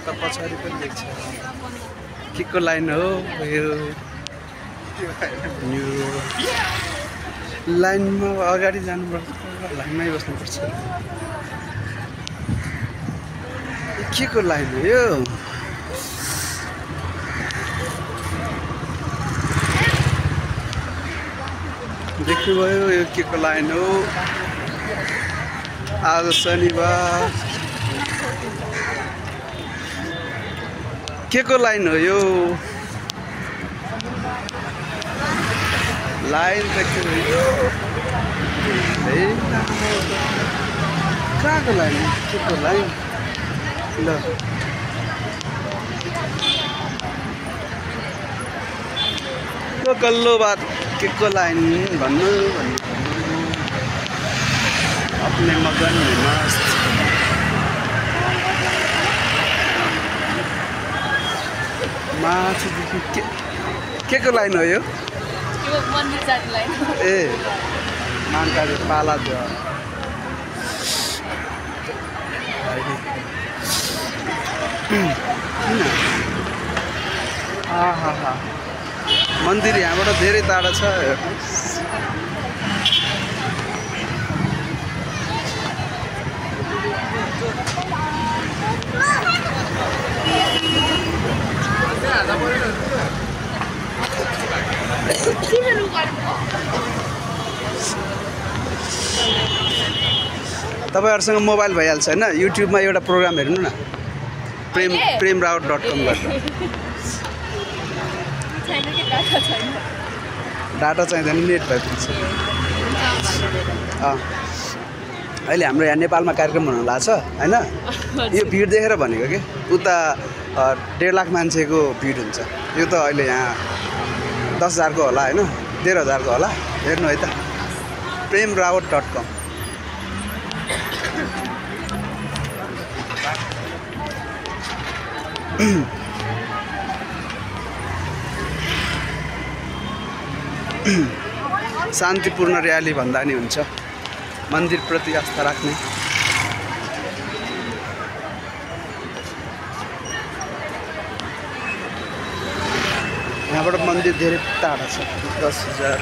यता पछाडि पनि देख्छ के को लाइन हो यो लाइनमा अगाडि जानुपर्छ लाइनमै बस्नुपर्छ के को लाइन हो यो देख्नुभयो यो के को लाइन हो आज शनिबार के को लाइन हो यो लाइन त के हो यो है कहाँको लाइन के को लाइन ल तो कल्लो बात के को लाइन भन्नु अपने मगन में मस्त माथिदेखि के को लाइन हो यो मन्दिर जाने लाइन ए मानकारी पाला जो आहा मन्दिर यहाँबाट धेरै टाढा छ तपाईहरुसँग मोबाइल भइहाल्छ हैन युट्युबमा एउटा प्रोग्राम हेर्नु न premraut.com बाट डाटा चाहिँदैन नेट भइपुग्छ अहिले हाम्रो यहाँ नेपालमा कार्यक्रम हुन लाग्छ हैन यो भिड देखेर भनेको के उता 1.5 लाख मान्छेको भिड हुन्छ यो त अहिले यहाँ 10,000 को होला हैन 13,000 को होला हेर्नु है त premraut.com शान्तिपूर्ण र्याली भन्दा नि हुन्छ मन्दिर प्रति आस्था राख्ने यहाँबाट मन्दिर धेरै टाढा छ 10,000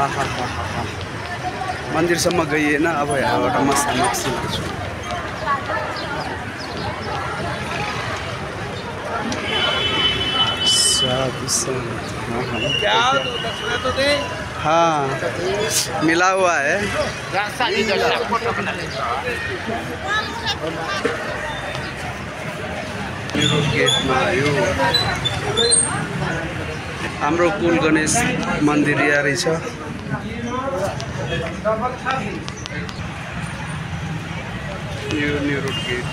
आहा मन्दिरसम्म गइएन अब यहाँबाट म सामग्री छु हाँ मिला हुआ है गेटमा आयो हाम्रो कुल गणेश मन्दिर यहाँ रहेछ यो न्यू रोड गेट